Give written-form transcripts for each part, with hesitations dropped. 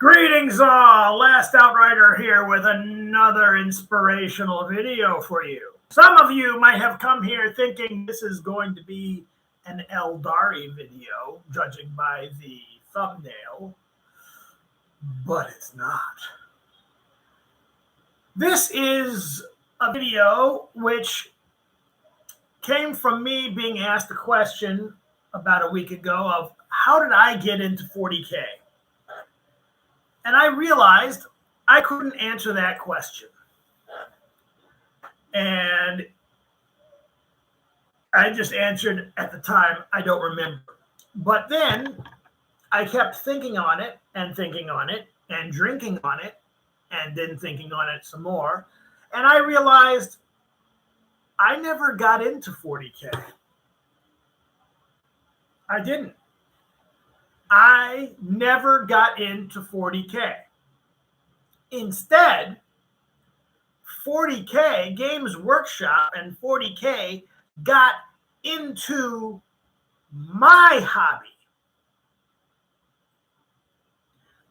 Greetings all, Last Outrider here with another inspirational video for you. Some of you might have come here thinking this is going to be an Eldari video, judging by the thumbnail, but it's not. This is a video which came from me being asked a question about a week ago of how did I get into 40K? And I realized I couldn't answer that question. And I just answered at the time, I don't remember. But then I kept thinking on it and thinking on it and drinking on it and then thinking on it some more. And I realized I never got into 40K. I didn't. I never got into 40K. Instead, 40K, Games Workshop and 40K got into my hobby.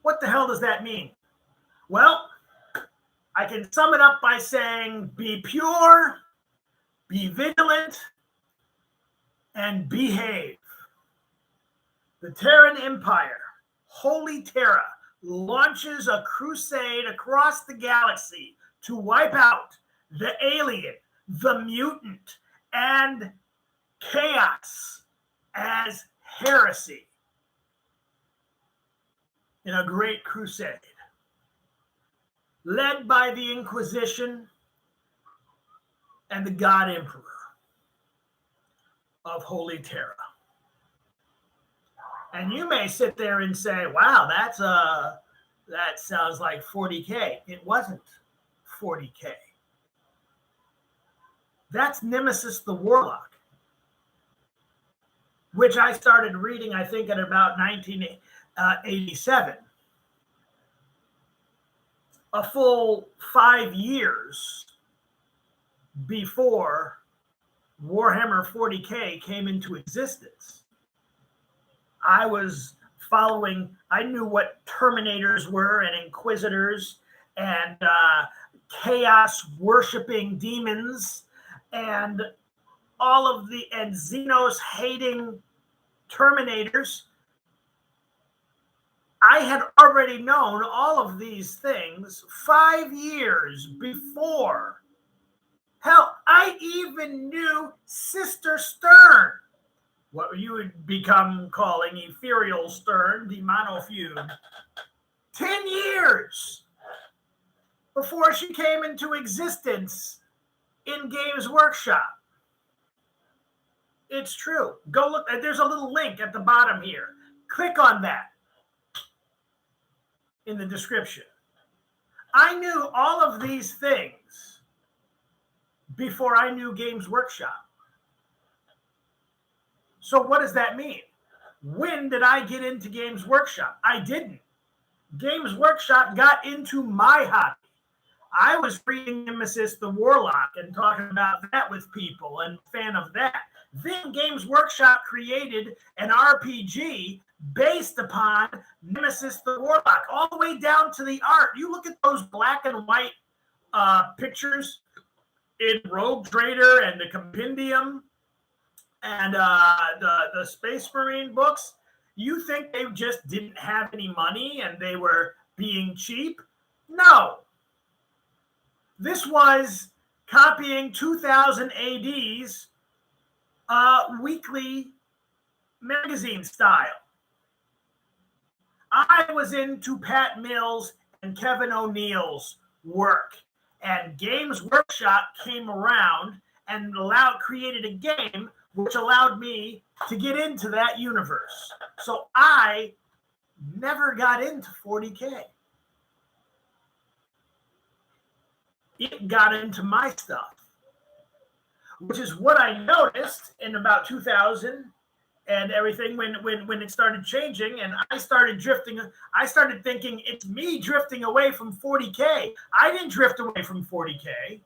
What the hell does that mean? Well, I can sum it up by saying be pure, be vigilant, and behave. The Terran Empire, Holy Terra, launches a crusade across the galaxy to wipe out the alien, the mutant, and chaos as heresy in a great crusade, led by the Inquisition and the God Emperor of Holy Terra. And you may sit there and say, wow, that sounds like 40K. It wasn't 40K. That's Nemesis the Warlock, which I started reading, I think, at about 1987. A full 5 years before Warhammer 40K came into existence. I was following, I knew what Terminators were and Inquisitors and chaos worshipping demons and all of the, and Xenos hating Terminators. I had already known all of these things 5 years before. Hell, I even knew Sister Stern, what you would become calling Ethereal Stern, the Monofeud, 10 years before she came into existence in Games Workshop. It's true. Go look. There's a little link at the bottom here. Click on that in the description. I knew all of these things before I knew Games Workshop. So what does that mean? When did I get into Games Workshop? I didn't. Games Workshop got into my hobby. I was reading Nemesis the Warlock and talking about that with people and fan of that. Then Games Workshop created an RPG based upon Nemesis the Warlock, all the way down to the art. You look at those black and white pictures in Rogue Trader and the Compendium and the Space Marine books, you think they just didn't have any money and they were being cheap? No. This was copying 2000 AD's weekly magazine style. I was into Pat Mills and Kevin O'Neill's work, and Games Workshop came around and created a game which allowed me to get into that universe. So I never got into 40K. It got into my stuff, which is what I noticed in about 2000 and everything when it started changing, and I started drifting. I started thinking it's me drifting away from 40K. I didn't drift away from 40K.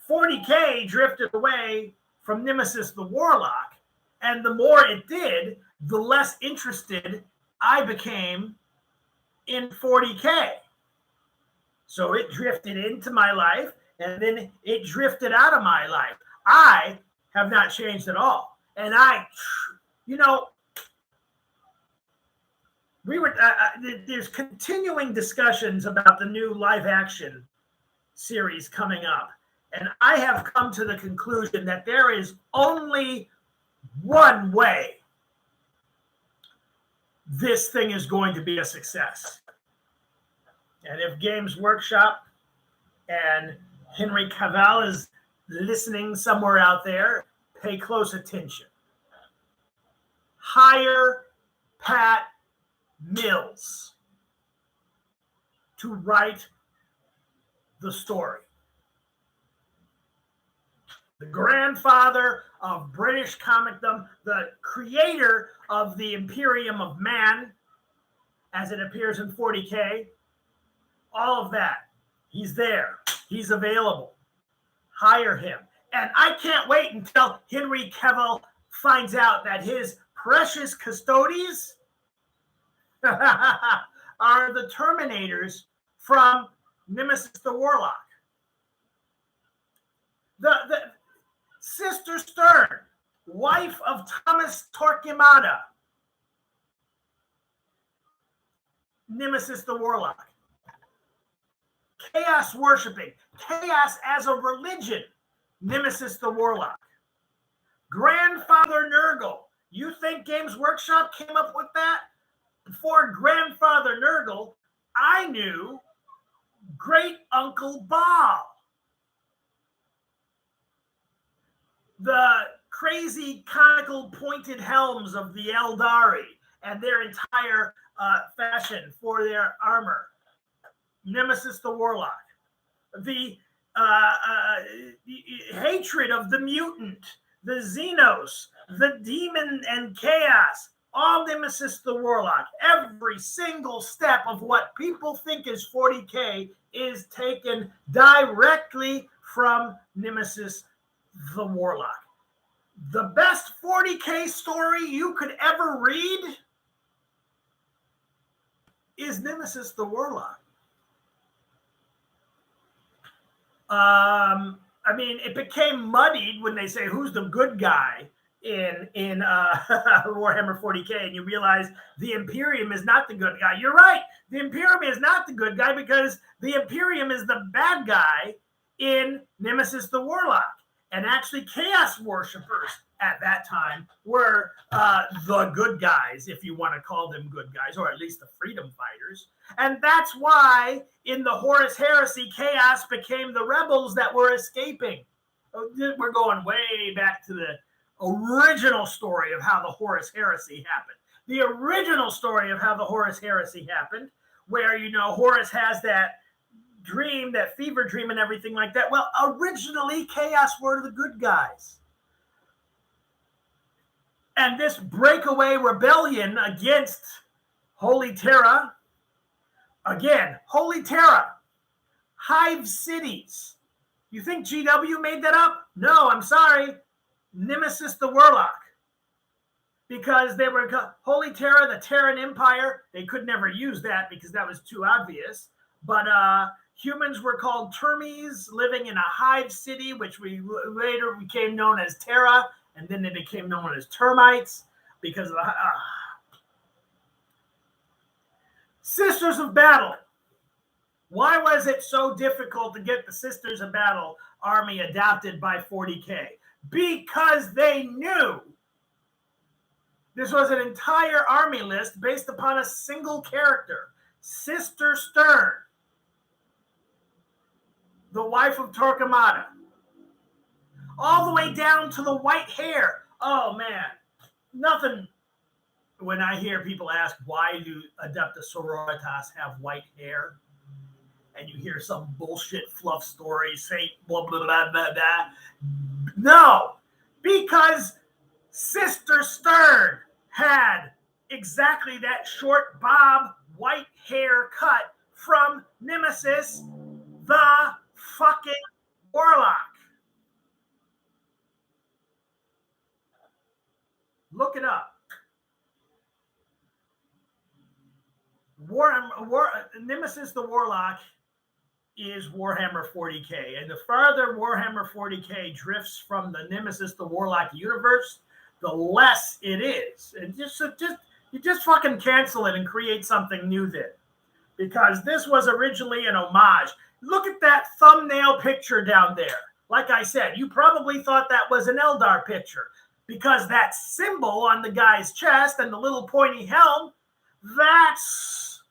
40K drifted away from Nemesis the Warlock, and the more it did, the less interested I became in 40K. So it drifted into my life, and then it drifted out of my life. I have not changed at all. And there's continuing discussions about the new live action series coming up. And I have come to the conclusion that there is only one way this thing is going to be a success. And if Games Workshop and Henry Cavill is listening somewhere out there, pay close attention. Hire Pat Mills to write the story. The grandfather of British comicdom, the creator of the Imperium of Man, as it appears in 40K, all of that. He's there. He's available. Hire him. And I can't wait until Henry Cavill finds out that his precious custodies are the Terminators from Nemesis the Warlock. The Sister Stern, wife of Thomas Torquemada, Nemesis the Warlock. Chaos worshipping, chaos as a religion, Nemesis the Warlock. Grandfather Nurgle. You think Games Workshop came up with that? Before Grandfather Nurgle, I knew Great Uncle Baal. The crazy conical pointed helms of the Eldari and their entire fashion for their armor. Nemesis the Warlock. The hatred of the mutant, the Xenos, the demon and chaos, all Nemesis the Warlock. Every single step of what people think is 40K is taken directly from Nemesis the Warlock. The best 40K story you could ever read is Nemesis the Warlock. I mean, it became muddied when they say who's the good guy in Warhammer 40K, and you realize the Imperium is not the good guy. You're right. The Imperium is not the good guy because the Imperium is the bad guy in Nemesis the Warlock. And actually, Chaos Worshippers at that time were the good guys, if you want to call them good guys, or at least the freedom fighters. And that's why in the Horus Heresy, Chaos became the rebels that were escaping. We're going way back to the original story of how the Horus Heresy happened. The original story of how the Horus Heresy happened, where, Horus has that dream, that fever dream and everything like that. Well, originally, Chaos were the good guys. And this breakaway rebellion against Holy Terra, again, Holy Terra, Hive Cities. You think GW made that up? No, I'm sorry. Nemesis the Warlock. Because they were Holy Terra, the Terran Empire. They could never use that because that was too obvious. But humans were called Termes, living in a hive city, which we later became known as Terra, and then they became known as termites because of the Sisters of Battle. Why was it so difficult to get the Sisters of Battle army adopted by 40K? Because they knew this was an entire army list based upon a single character, Sister Stern, the wife of Torquemada, all the way down to the white hair. Oh, man, nothing. When I hear people ask, why do Adeptus Sororitas have white hair? And you hear some bullshit fluff story, say blah, blah, blah, blah, blah. No, because Sister Stern had exactly that short bob white hair cut from Nemesis, the fucking Warlock. Look it up. Nemesis the Warlock is Warhammer 40K. And the farther Warhammer 40K drifts from the Nemesis the Warlock universe, the less it is. And you just fucking cancel it and create something new then. Because this was originally an homage. Look at that thumbnail picture down there. Like I said, you probably thought that was an Eldar picture because that symbol on the guy's chest and the little pointy helm, that's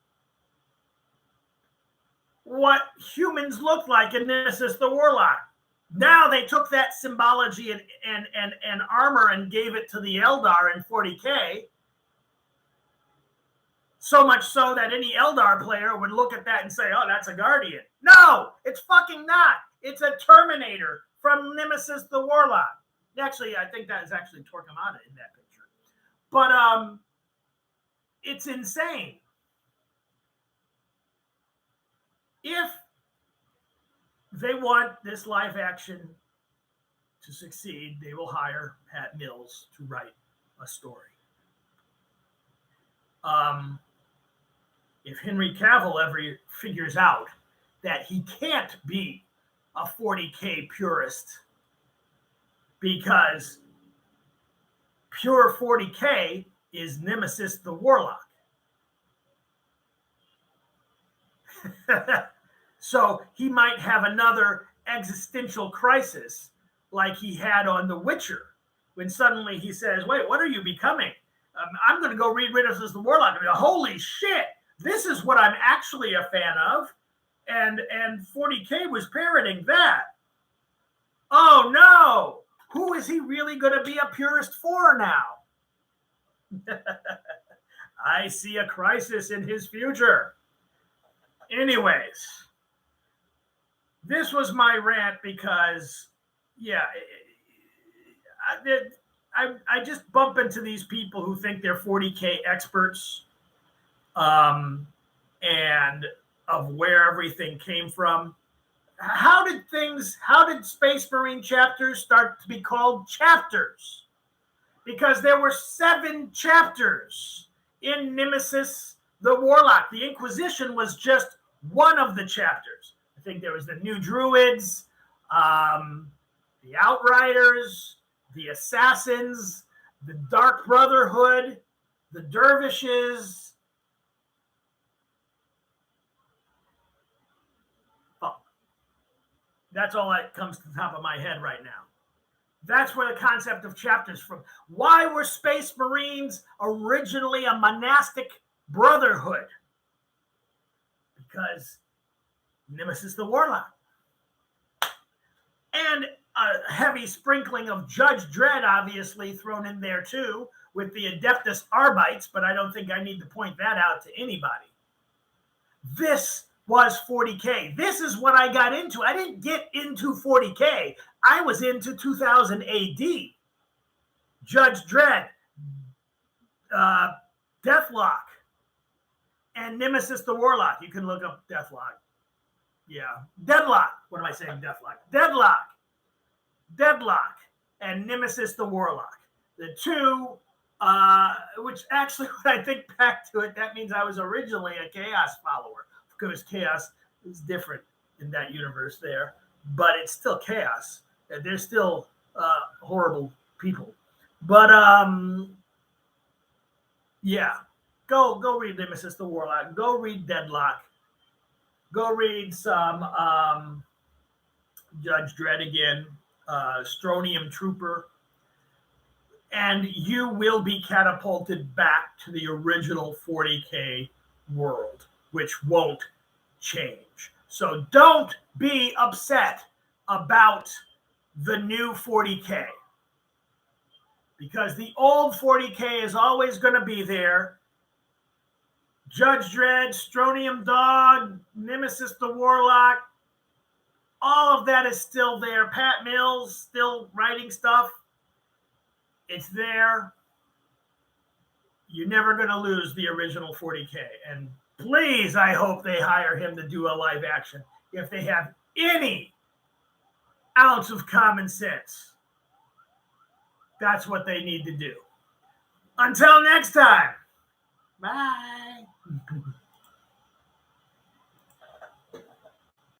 what humans look like in Nemesis the Warlock. Now they took that symbology and armor and gave it to the Eldar in 40K. So much so that any Eldar player would look at that and say, oh, that's a Guardian. No, it's fucking not. It's a Terminator from Nemesis the Warlock. Actually, I think that is actually Torquemada in that picture. But it's insane. If they want this live action to succeed, they will hire Pat Mills to write a story. If Henry Cavill ever figures out that he can't be a 40K purist because pure 40K is Nemesis the Warlock. So he might have another existential crisis like he had on The Witcher when suddenly he says, wait, what are you becoming? I'm going to go read Nemesis the Warlock. I mean, holy shit, this is what I'm actually a fan of. And 40K was parroting that. Oh no, who is he really going to be a purist for now? I see a crisis in his future. Anyways, this was my rant because, yeah, I just bump into these people who think they're 40K experts and of where everything came from. How did Space Marine chapters start to be called chapters? Because there were 7 chapters in Nemesis the Warlock. The Inquisition was just one of the chapters. I think there was the New Druids, the Outriders, the Assassins, the Dark Brotherhood, the Dervishes. That's all that comes to the top of my head right now. That's where the concept of chapters from. Why were Space Marines originally a monastic brotherhood? Because Nemesis the Warlock. And a heavy sprinkling of Judge Dredd, obviously, thrown in there too, with the Adeptus Arbites, but I don't think I need to point that out to anybody. This was 40K. This is what I got into. I didn't get into 40K. I was into 2000 AD. Judge Dredd, Deathlock, and Nemesis the Warlock. You can look up Deathlock. Yeah. Deadlock. What am I saying? Deathlock. Deadlock and Nemesis the Warlock. The two, which actually, when I think back to it, that means I was originally a Chaos follower. Because Chaos is different in that universe there, but it's still Chaos. They're still horrible people. But yeah, go read Nemesis the Warlock. Go read Deadlock. Go read some Judge Dredd again, Strontium Trooper, and you will be catapulted back to the original 40K world, which won't change. So don't be upset about the new 40K, because the old 40K is always going to be there. Judge Dredd, Strontium Dog, Nemesis the Warlock, all of that is still there. Pat Mills still writing stuff. It's there. You're never going to lose the original 40K. And please, I hope they hire him to do a live action if they have any ounce of common sense. That's what they need to do. Until next time. Bye.